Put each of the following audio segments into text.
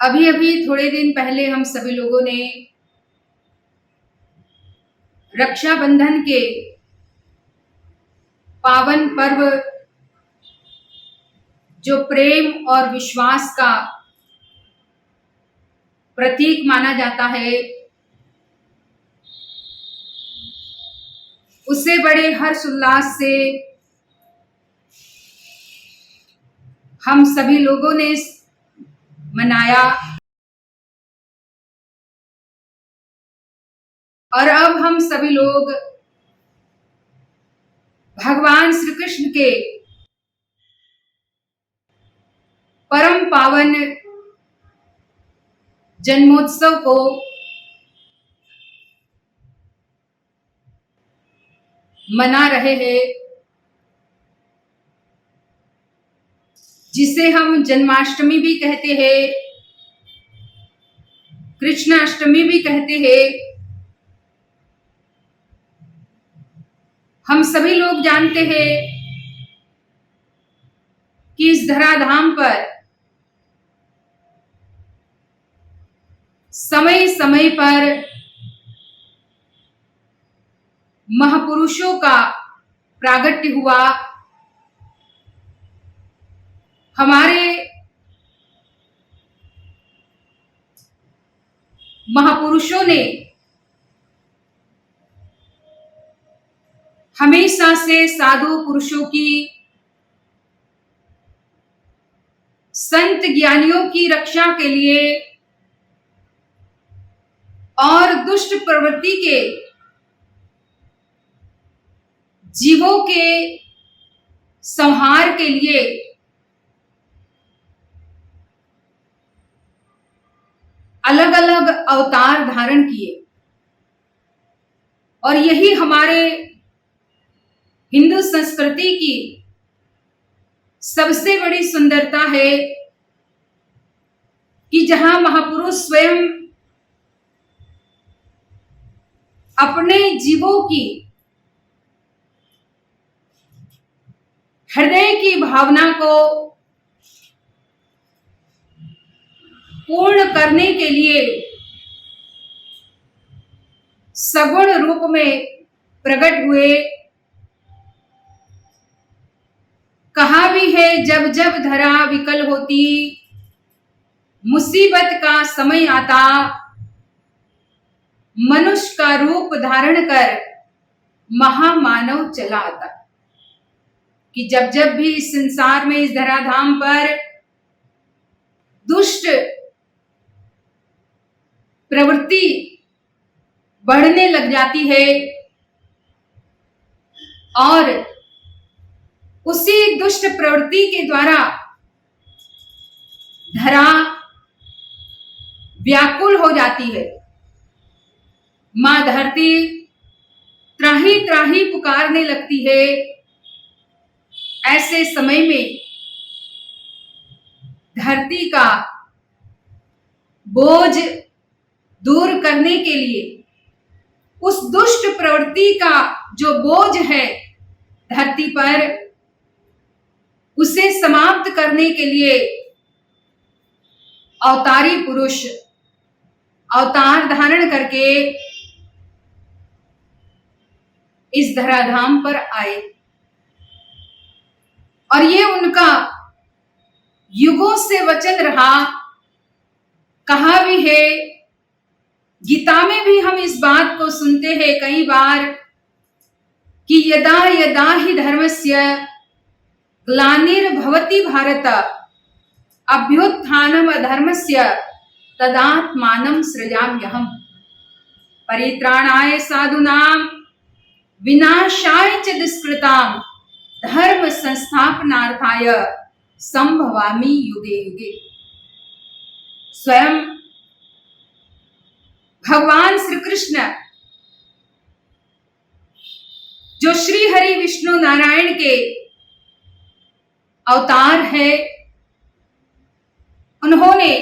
अभी अभी थोड़े दिन पहले हम सभी लोगों ने रक्षाबंधन के पावन पर्व, जो प्रेम और विश्वास का प्रतीक माना जाता है, उसे बड़े हर्ष उल्लास से हम सभी लोगों ने मनाया। और अब हम सभी लोग भगवान श्री कृष्ण के परम पावन जन्मोत्सव को मना रहे हैं, जिसे हम जन्माष्टमी भी कहते हैं, कृष्णाष्टमी भी कहते हैं। हम सभी लोग जानते हैं कि इस धराधाम पर समय समय पर महापुरुषों का प्रागट्य हुआ। हमारे महापुरुषों ने हमेशा से साधु पुरुषों की, संत ज्ञानियों की रक्षा के लिए और दुष्ट प्रवृत्ति के जीवों के संहार के लिए अलग अलग अवतार धारण किए। और यही हमारे हिंदू संस्कृति की सबसे बड़ी सुंदरता है कि जहां महापुरुष स्वयं अपने जीवों की हृदय की भावना को पूर्ण करने के लिए सगुण रूप में प्रकट हुए। कहा भी है, जब जब धरा विकल होती, मुसीबत का समय आता, मनुष्य का रूप धारण कर महामानव चला आता। कि जब जब भी इस संसार में, इस धराधाम पर दुष्ट प्रवृत्ति बढ़ने लग जाती है और उसी दुष्ट प्रवृत्ति के द्वारा धरा व्याकुल हो जाती है, मां धरती त्राही त्राही पुकारने लगती है। ऐसे समय में धरती का बोझ दूर करने के लिए, उस दुष्ट प्रवृत्ति का जो बोझ है धरती पर, उसे समाप्त करने के लिए अवतारी पुरुष अवतार धारण करके इस धराधाम पर आए। और ये उनका युगों से वचन रहा। कहा भी है, गीता में भी हम इस बात को सुनते हैं कई बार कि यदा यदा हि धर्मस्य ग्लानिर्भवति भारत अभ्युत्थानम् अधर्मस्य तदात्मानं सृजाम्यहम् परित्राणाय साधूनां विनाशाय च दुष्कृतां धर्म संस्थापनार्थाय संभवामि युगे युगे। स्वयं भगवान श्री कृष्ण, जो श्री हरि विष्णु नारायण के अवतार है, उन्होंने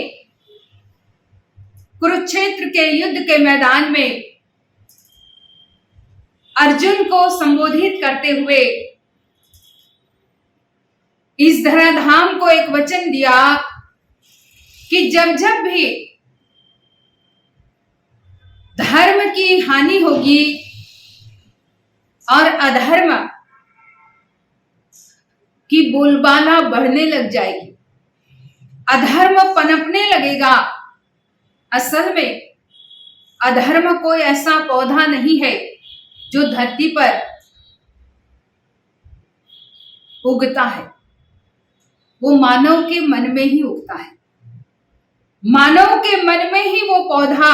कुरुक्षेत्र के युद्ध के मैदान में अर्जुन को संबोधित करते हुए इस धराधाम को एक वचन दिया कि जब जब भी धर्म की हानि होगी और अधर्म की बोलबाला बढ़ने लग जाएगी, अधर्म पनपने लगेगा। असल में अधर्म कोई ऐसा पौधा नहीं है जो धरती पर उगता है, वो मानव के मन में ही उगता है। मानव के मन में ही वो पौधा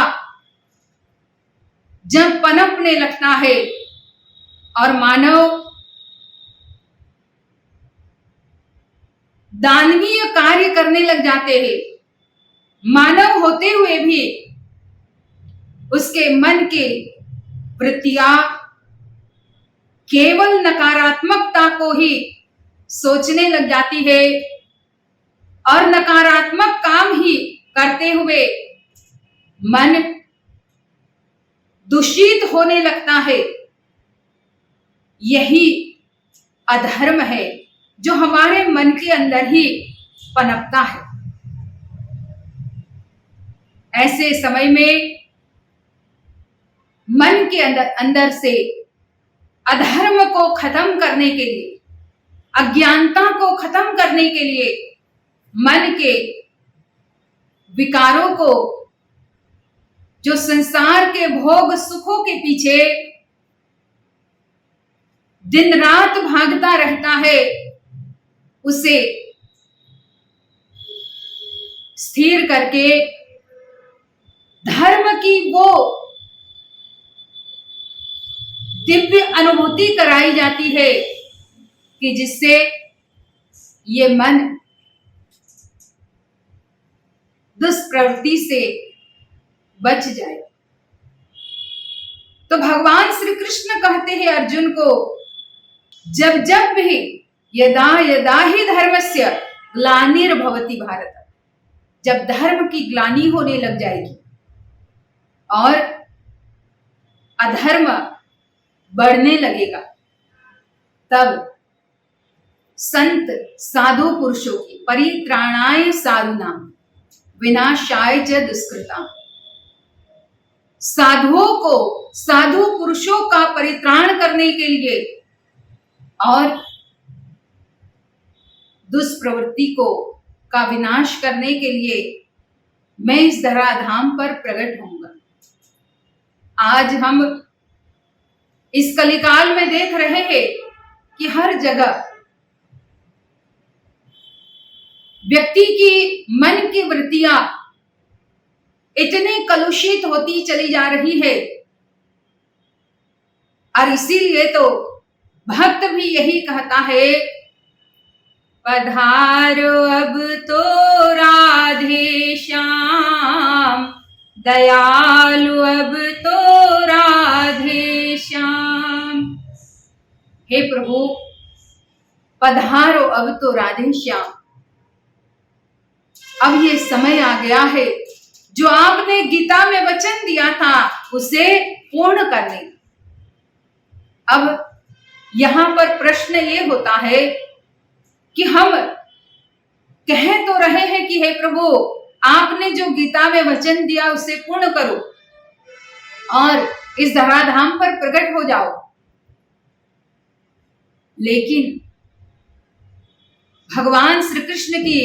जब पनपने लगता है और मानव दानवीय कार्य करने लग जाते हैं, मानव होते हुए भी उसके मन के वृत्तियां केवल नकारात्मकता को ही सोचने लग जाती है और नकारात्मक काम ही करते हुए मन दूषित होने लगता है। यही अधर्म है जो हमारे मन के अंदर ही पनपता है। ऐसे समय में मन के अंदर से अधर्म को खत्म करने के लिए, अज्ञानता को खत्म करने के लिए, मन के विकारों को, जो संसार के भोग सुखों के पीछे दिन रात भागता रहता है, उसे स्थिर करके धर्म की वो दिव्य अनुभूति कराई जाती है कि जिससे ये मन दुष्प्रवृत्ति से बच जाए। तो भगवान श्री कृष्ण कहते हैं अर्जुन को, जब जब भी यदा यदा ही धर्मस्य ग्लानिर्भवति भारत, जब धर्म की ग्लानि होने लग जाएगी और अधर्म बढ़ने लगेगा, तब संत साधु पुरुषों की परित्राणाय साधूनाम विनाशाय च दुष्कृताम, साधुओं को, साधु पुरुषों का परित्राण करने के लिए और दुष्प्रवृत्ति को का विनाश करने के लिए मैं इस धराधाम पर प्रकट होऊंगा। आज हम इस कलिकाल में देख रहे हैं कि हर जगह व्यक्ति की मन की वृत्तियां इतनी कलुषित होती चली जा रही है और इसीलिए तो भक्त भी यही कहता है, पधारो अब तो राधे श्याम, दयालु अब तो राधे श्याम। हे प्रभु पधारो अब तो राधे श्याम, अब ये समय आ गया है जो आपने गीता में वचन दिया था उसे पूर्ण करने। अब यहां पर प्रश्न ये होता है कि हम कह तो रहे हैं कि हे प्रभु आपने जो गीता में वचन दिया उसे पूर्ण करो और इस धराधाम पर प्रकट हो जाओ, लेकिन भगवान श्री कृष्ण की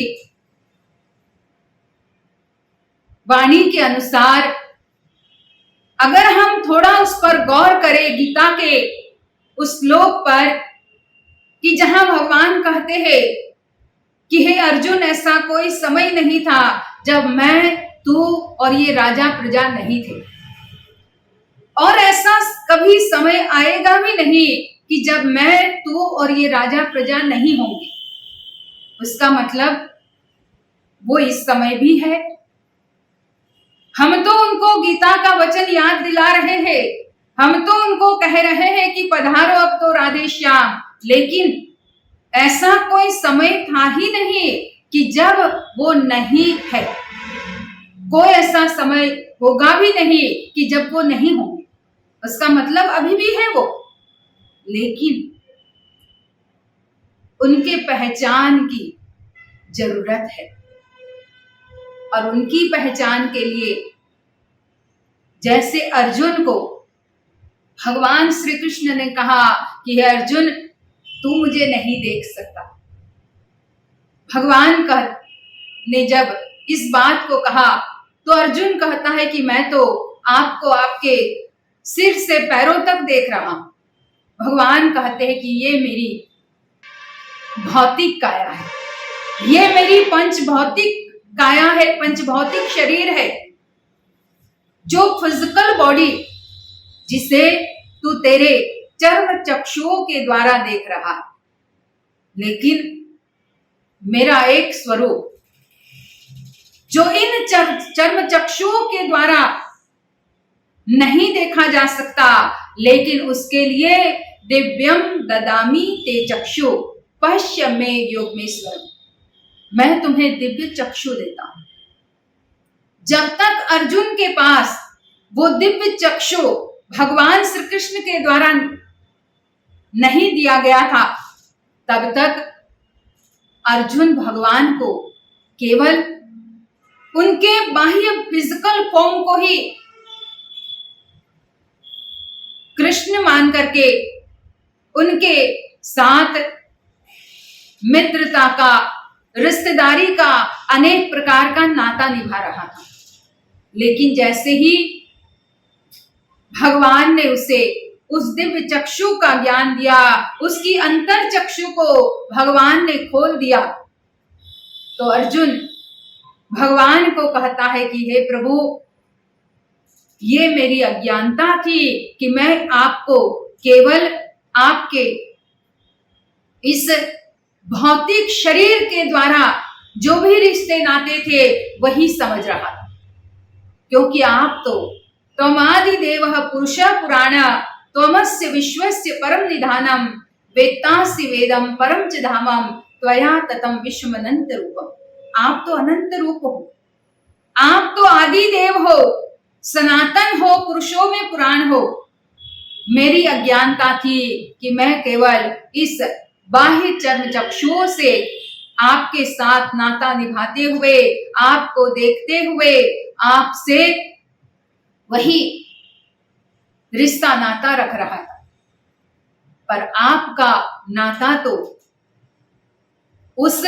वाणी के अनुसार अगर हम थोड़ा उस पर गौर करें, गीता के उस श्लोक पर कि जहां भगवान कहते हैं कि हे अर्जुन ऐसा कोई समय नहीं था जब मैं, तू और ये राजा प्रजा नहीं थे, और ऐसा कभी समय आएगा भी नहीं कि जब मैं, तू और ये राजा प्रजा नहीं होंगे। उसका मतलब वो इस समय भी है। हम तो उनको गीता का वचन याद दिला रहे हैं, हम तो उनको कह रहे हैं कि पधारो अब तो राधे श्याम, लेकिन ऐसा कोई समय था ही नहीं कि जब वो नहीं है। कोई ऐसा समय होगा भी नहीं कि जब वो नहीं होंगे। उसका मतलब अभी भी है वो, लेकिन उनके पहचान की जरूरत है। और उनकी पहचान के लिए जैसे अर्जुन को भगवान श्री कृष्ण ने कहा कि हे अर्जुन, तू मुझे नहीं देख सकता। भगवान ने जब इस बात को कहा तो अर्जुन कहता है कि मैं तो आपको आपके सिर से पैरों तक देख रहा हूं। भगवान कहते हैं कि ये मेरी भौतिक काया है, ये मेरी पंच भौतिक काया है, पंच भौतिक शरीर है, जो फिजिकल बॉडी जिसे तू तेरे चर्म चक्षुओं के द्वारा देख रहा है। लेकिन मेरा एक स्वरूप जो इन चर्म चक्षुओं के द्वारा नहीं देखा जा सकता, लेकिन उसके लिए दिव्यम ददामी ते चक्षु पश्य में योगमेश्वर, मैं तुम्हें दिव्य चक्षु देता हूं। जब तक अर्जुन के पास वो दिव्य चक्षु भगवान श्री कृष्ण के द्वारा नहीं दिया गया था, तब तक अर्जुन भगवान को केवल उनके बाह्य फिजिकल फॉर्म को ही कृष्ण मान करके उनके साथ मित्रता का, रिश्तेदारी का, अनेक प्रकार का नाता निभा रहा था। लेकिन जैसे ही भगवान ने उसे उस दिव्य चक्षु का ज्ञान दिया, उसकी अंतर चक्षु को भगवान ने खोल दिया, तो अर्जुन भगवान को कहता है कि हे प्रभु, ये मेरी अज्ञानता थी कि मैं आपको केवल आपके इस भौतिक शरीर के द्वारा जो भी रिश्ते नाते थे वही समझ रहा था। क्योंकि आप तो त्वमादि देवः पुरुषः पुराण त्वमस्य विश्वस्य परम निधानम वेत्तासि वेदम परम च धामम त्वया ततम विश्वमनंत रूपम। आप तो अनंत रूप हो, आप तो आदि देव हो, सनातन हो, पुरुषों में पुराण हो। मेरी अज्ञानता थी कि मैं केवल इस बाह्य चर्म चक्षुओं से आपके साथ नाता निभाते हुए, आपको देखते हुए, आपसे वही रिश्ता नाता रख रहा था। पर आपका नाता तो उस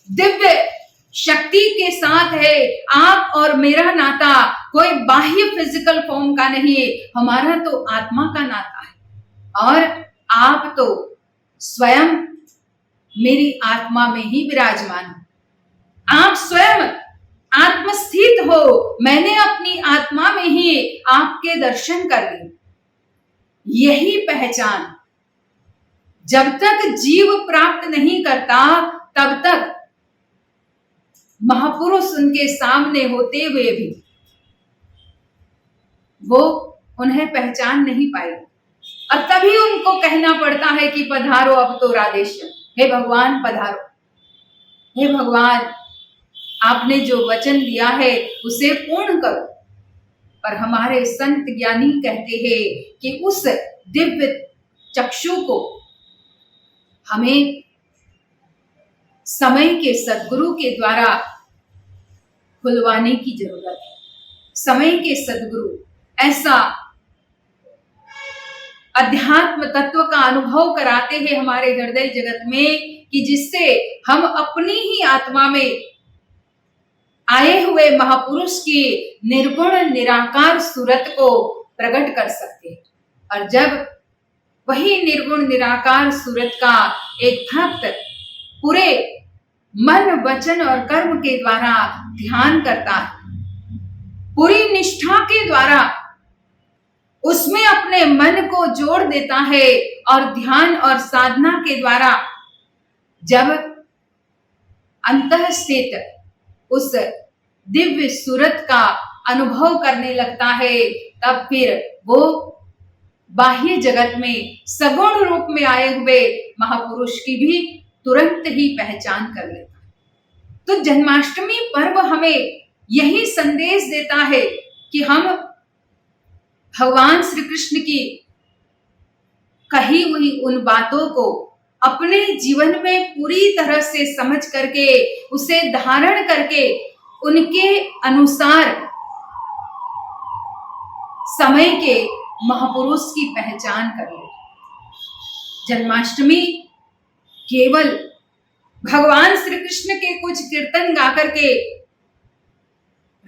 दिव्य शक्ति के साथ है। आप और मेरा नाता कोई बाह्य फिजिकल फॉर्म का नहीं है, हमारा तो आत्मा का नाता है। और आप तो स्वयं मेरी आत्मा में ही विराजमान हो, आप स्वयं आत्मस्थित हो। मैंने अपनी आत्मा में ही आपके दर्शन कर लिए। यही पहचान जब तक जीव प्राप्त नहीं करता, तब तक महापुरुष उनके सामने होते हुए भी वो उन्हें पहचान नहीं पाए, और तभी उनको कहना पड़ता है कि पधारो अब तो राधेश्याम, हे भगवान पधारो, हे भगवान आपने जो वचन दिया है उसे पूर्ण करो। पर हमारे संत ज्ञानी कहते हैं कि उस दिव्य चक्षु को हमें समय के सद्गुरु के द्वारा खुलवाने की जरूरत है। समय के सद्गुरु ऐसा अध्यात्म तत्व का अनुभव कराते हैं हमारे हृदय जगत में कि जिससे हम अपनी ही आत्मा में आए हुए महापुरुष की निर्गुण निराकार सूरत को प्रकट कर सकते हैं। और जब वही निर्गुण निराकार सूरत का एक भक्त पूरे मन, वचन और कर्म के द्वारा ध्यान करता है, पूरी निष्ठा के द्वारा उसमें अपने मन को जोड़ देता है, और ध्यान और साधना के द्वारा जब अंतःस्थित उस दिव्य सूरत का अनुभव करने लगता है, तब फिर वो बाह्य जगत में सगुण रूप में आए हुए महापुरुष की भी तुरंत ही पहचान कर लेता है। तो जन्माष्टमी पर्व हमें यही संदेश देता है कि हम भगवान श्री कृष्ण की कही हुई उन बातों को अपने जीवन में पूरी तरह से समझ करके, उसे धारण करके उनके अनुसार समय के महापुरुष की पहचान कर ले। जन्माष्टमी केवल भगवान श्री कृष्ण के कुछ कीर्तन गा करके,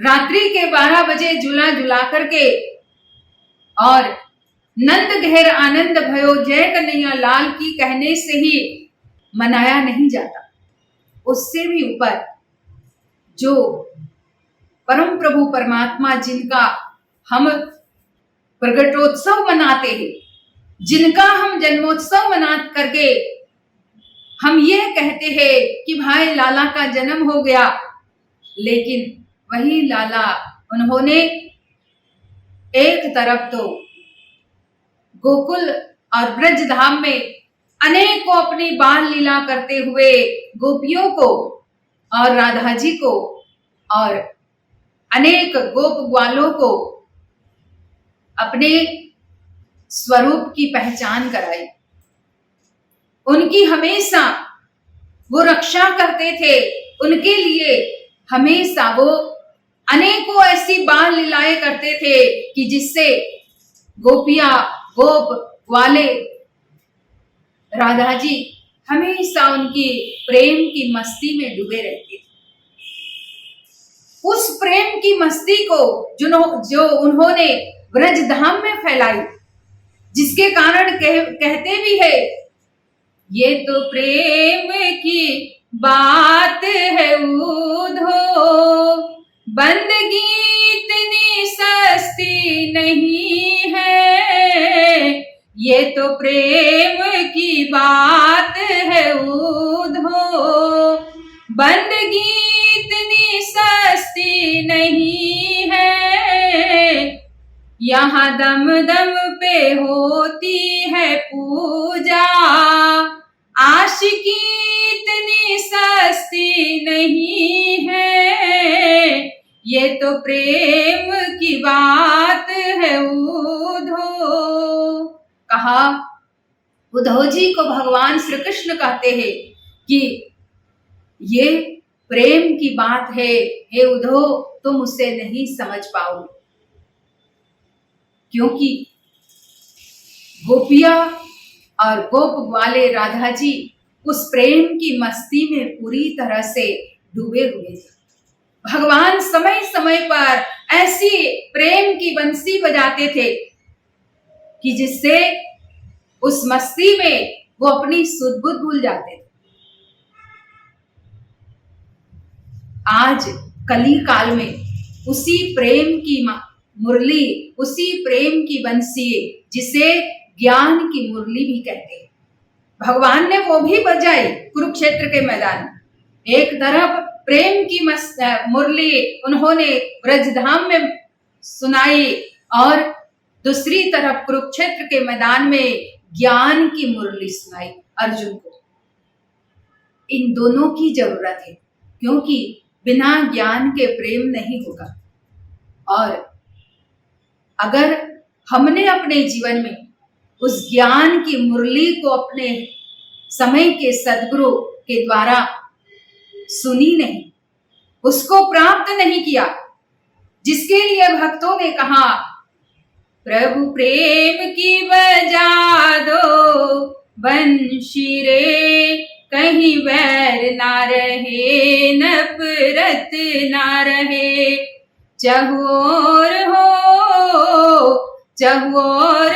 रात्रि के 12 बजे झूला झुला करके और नंद घेर आनंद भयो जय कन्हैया लाल की कहने से ही मनाया नहीं जाता। उससे भी ऊपर जो परम प्रभु परमात्मा जिनका हम प्रगटोत्सव मनाते हैं, जिनका हम जन्मोत्सव मना करके हम ये कहते हैं कि भाई लाला का जन्म हो गया, लेकिन वही लाला उन्होंने एक तरफ तो गोकुल और ब्रज धाम में अनेकों अपनी बाल लीला करते हुए गोपियों को और राधा जी को और अनेक गोप ग्वालों को अपने स्वरूप की पहचान कराई। उनकी हमेशा वो रक्षा करते थे, उनके लिए हमेशा वो अनेकों ऐसी बाल लीलाएं करते थे कि जिससे गोपियां गोप ग्वाले राधा जी हमेशा उनकी प्रेम की मस्ती में डूबे रहते थे। उस प्रेम की मस्ती को जो उन्होंने ब्रज धाम में फैलाई, जिसके कारण कहते भी है ये तो प्रेम की बात है उधो, बंदगी इतनी सस्ती नहीं है, ये तो प्रेम की बात है उधो, बंदगी इतनी सस्ती नहीं है, यहाँ दम दम पे होती है पूजा, आशिकी इतनी सस्ती नहीं है, ये तो प्रेम की बात है उधो। कहा उद्धव जी को भगवान श्री कृष्ण कहते हैं कि ये प्रेम की बात है, हे उद्धव तुम उसे नहीं समझ पाओगे, क्योंकि गोपिया और गोप ग्वाले राधा जी उस प्रेम की मस्ती में पूरी तरह से डूबे हुए थे। भगवान समय समय पर ऐसी प्रेम की बंसी बजाते थे कि जिससे उस मस्ती में वो अपनी सुध बुध भूल जाते थे। आज कली काल में उसी प्रेम की मुरली, उसी प्रेम की बंसी जिसे ज्ञान की मुरली भी कहते हैं, भगवान ने वो भी बजाई कुरुक्षेत्र के मैदान में। एक तरफ प्रेम की मुरली उन्होंने ब्रजधाम में सुनाई और दूसरी तरफ कुरुक्षेत्र के मैदान में ज्ञान की मुरली सुनाई अर्जुन को। इन दोनों की जरूरत है, क्योंकि बिना ज्ञान के प्रेम नहीं होगा। और अगर हमने अपने जीवन में उस ज्ञान की मुरली को अपने समय के सद्गुरु के द्वारा सुनी नहीं, उसको प्राप्त नहीं किया, जिसके लिए भक्तों ने कहा प्रभु प्रेम की बजा दो बंशी रे, कहीं वैर ना रहे नफरत ना रहे, चहुओर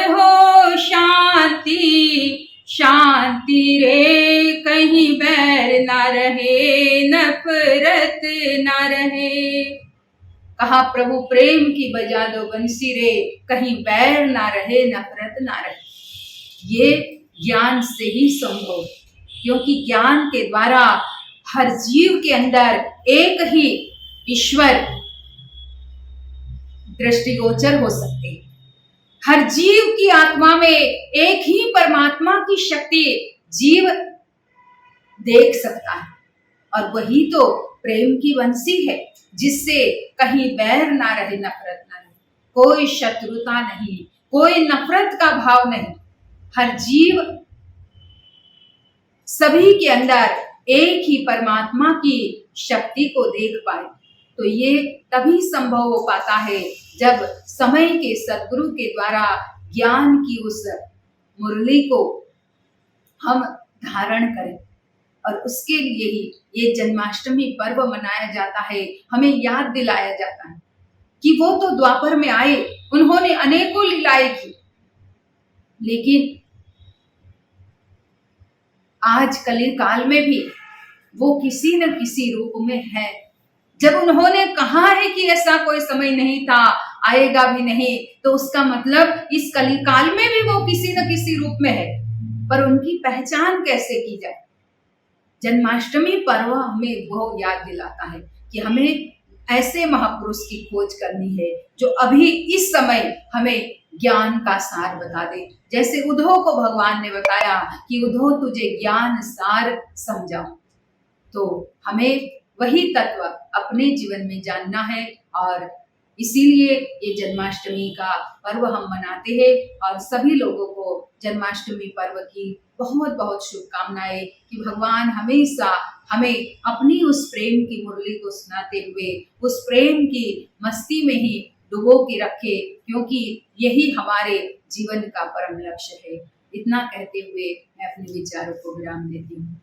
हो शांति शांति रे, कहीं बैर ना रहे नफरत ना रहे। कहा प्रभु प्रेम की बजा दो बंसी रे, कहीं बैर ना रहे नफरत ना रहे। ये ज्ञान से ही संभव, क्योंकि ज्ञान के द्वारा हर जीव के अंदर एक ही ईश्वर दृष्टिगोचर हो सकते हैं। हर जीव की आत्मा में एक ही परमात्मा की शक्ति जीव देख सकता है, और वही तो प्रेम की बंसी है, जिससे कहीं बैर ना रहे नफरत ना रहे, कोई शत्रुता नहीं, कोई नफरत का भाव नहीं। हर जीव सभी के अंदर एक ही परमात्मा की शक्ति को देख पाए। तो ये तभी संभव हो पाता है जब समय के सद्गुरु के द्वारा ज्ञान की उस मुरली को हम धारण करें। और उसके लिए ही ये जन्माष्टमी पर्व मनाया जाता है, हमें याद दिलाया जाता है कि वो तो द्वापर में आए, उन्होंने अनेकों लीलाएं की, लेकिन आज कलिकाल में भी वो किसी न किसी रूप में है। जब उन्होंने कहा है कि ऐसा कोई समय नहीं था, आएगा भी नहीं, तो उसका मतलब इस कलिकाल में भी वो किसी न किसी रूप में है। पर उनकी पहचान कैसे की जाए? जन्माष्टमी पर्व हमें वो याद दिलाता है कि हमें ऐसे महापुरुष की खोज करनी है जो अभी इस समय हमें ज्ञान का सार बता दे। जैसे उद्धव को भगवान ने बताया कि उद्धव तुझे ज्ञान सार समझाऊं, तो हमें वही तत्व अपने जीवन में जानना है। और इसीलिए ये जन्माष्टमी का पर्व हम मनाते हैं और सभी लोगों को जन्माष्टमी पर्व की बहुत बहुत शुभकामनाएं कि भगवान हमेशा हमें अपनी उस प्रेम की मुरली को सुनाते हुए उस प्रेम की मस्ती में ही डुबो के रखे, क्योंकि यही हमारे जीवन का परम लक्ष्य है। इतना कहते हुए मैं अपने विचारों को विराम देती हूँ।